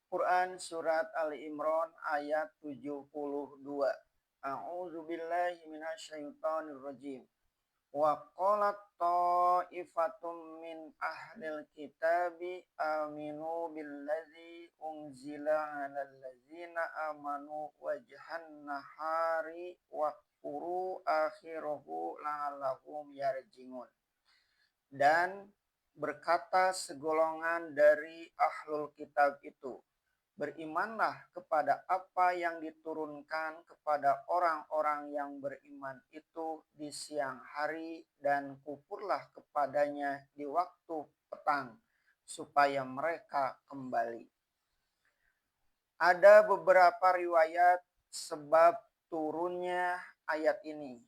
Quran surat Ali Imran ayat 72. A'udzubillahi minasyaitonirrajim. Wa qalat ta'ifatum min ahlil kitabi aminu billadzi unzila 'alal ladzina amanu wajhan nahari wakfuru akhirahu la'allahum yarji'un. Dan berkata segolongan dari ahlul kitab itu, berimanlah kepada apa yang diturunkan kepada orang-orang yang beriman itu di siang hari dan kufurlah kepadanya di waktu petang supaya mereka kembali. Ada beberapa riwayat sebab turunnya ayat ini.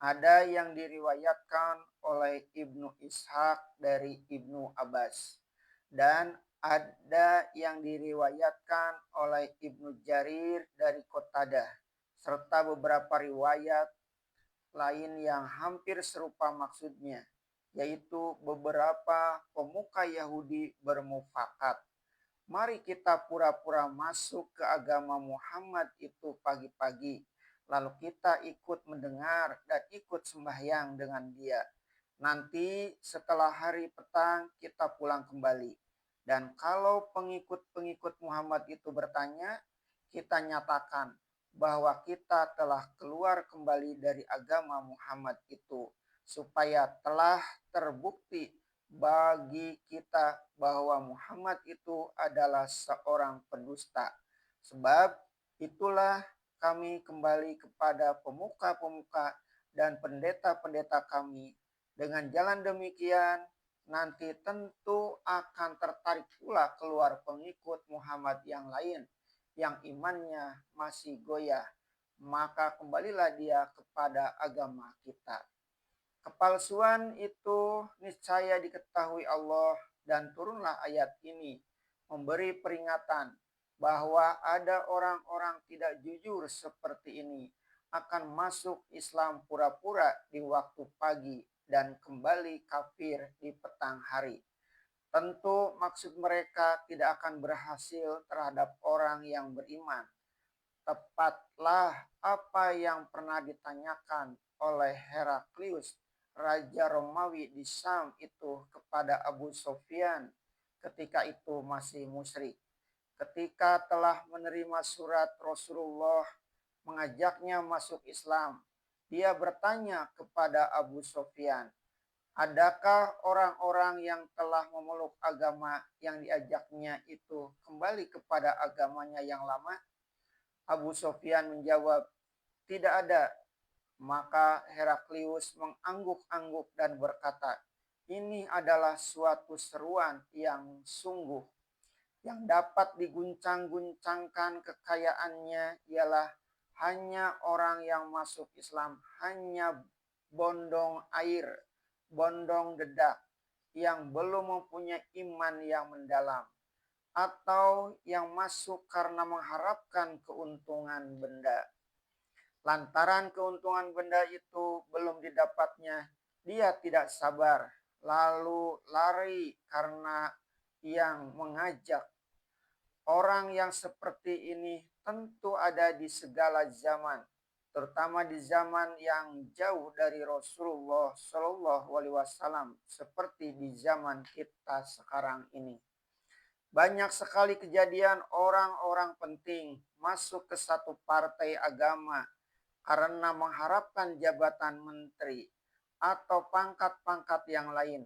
Ada yang diriwayatkan oleh Ibnu Ishaq dari Ibnu Abbas. Dan ada yang diriwayatkan oleh Ibnu Jarir dari Qatadah. Serta beberapa riwayat lain yang hampir serupa maksudnya. Yaitu beberapa pemuka Yahudi bermufakat. Mari kita pura-pura masuk ke agama Muhammad itu pagi-pagi. Lalu kita ikut mendengar dan ikut sembahyang dengan dia. Nanti setelah hari petang kita pulang kembali. Dan kalau pengikut-pengikut Muhammad itu bertanya, kita nyatakan bahwa kita telah keluar kembali dari agama Muhammad itu. Supaya telah terbukti bagi kita bahwa Muhammad itu adalah seorang pendusta. Sebab itulah kami kembali kepada pemuka-pemuka dan pendeta-pendeta kami. Dengan jalan demikian, nanti tentu akan tertarik pula keluar pengikut Muhammad yang lain yang imannya masih goyah. Maka kembalilah dia kepada agama kita. Kepalsuan itu niscaya diketahui Allah dan turunlah ayat ini memberi peringatan bahwa ada orang-orang tidak jujur seperti ini akan masuk Islam pura-pura di waktu pagi dan kembali kafir di petang hari. Tentu maksud mereka tidak akan berhasil terhadap orang yang beriman. Tepatlah apa yang pernah ditanyakan oleh Heraklius, Raja Romawi di Syam itu kepada Abu Sufyan ketika itu masih musyrik. Ketika telah menerima surat Rasulullah mengajaknya masuk Islam, dia bertanya kepada Abu Sufyan, adakah orang-orang yang telah memeluk agama yang diajaknya itu kembali kepada agamanya yang lama? Abu Sufyan menjawab, tidak ada. Maka Heraklius mengangguk-angguk dan berkata, ini adalah suatu seruan yang sungguh. Yang dapat diguncang-guncangkan kekayaannya ialah hanya orang yang masuk Islam, hanya bondong air, bondong dedak, yang belum mempunyai iman yang mendalam, atau yang masuk karena mengharapkan keuntungan benda. Lantaran keuntungan benda itu belum didapatnya, dia tidak sabar, lalu lari karena yang mengajak. Orang yang seperti ini tentu ada di segala zaman, terutama di zaman yang jauh dari Rasulullah Shallallahu Alaihi Wasallam, seperti di zaman kita sekarang ini. Banyak sekali kejadian orang-orang penting masuk ke satu partai agama karena mengharapkan jabatan menteri atau pangkat-pangkat yang lain.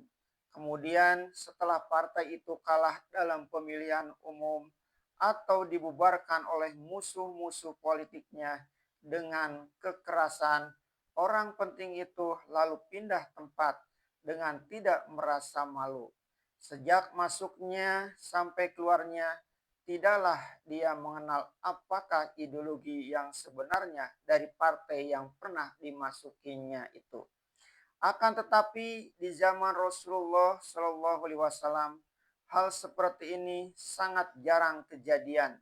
Kemudian setelah partai itu kalah dalam pemilihan umum atau dibubarkan oleh musuh-musuh politiknya dengan kekerasan, orang penting itu lalu pindah tempat dengan tidak merasa malu. Sejak masuknya sampai keluarnya, tidaklah dia mengenal apakah ideologi yang sebenarnya dari partai yang pernah dimasukinya itu. Akan tetapi di zaman Rasulullah Shallallahu Alaihi Wasallam, hal seperti ini sangat jarang kejadian.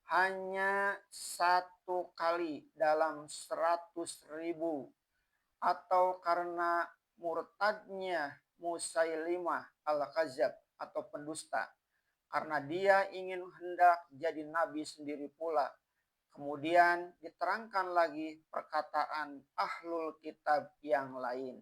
Hanya satu kali dalam 100.000, atau karena murtadnya Musailimah al-Kadzab atau pendusta. karena dia ingin hendak jadi nabi sendiri pula. Kemudian diterangkan lagi perkataan ahlul kitab yang lain.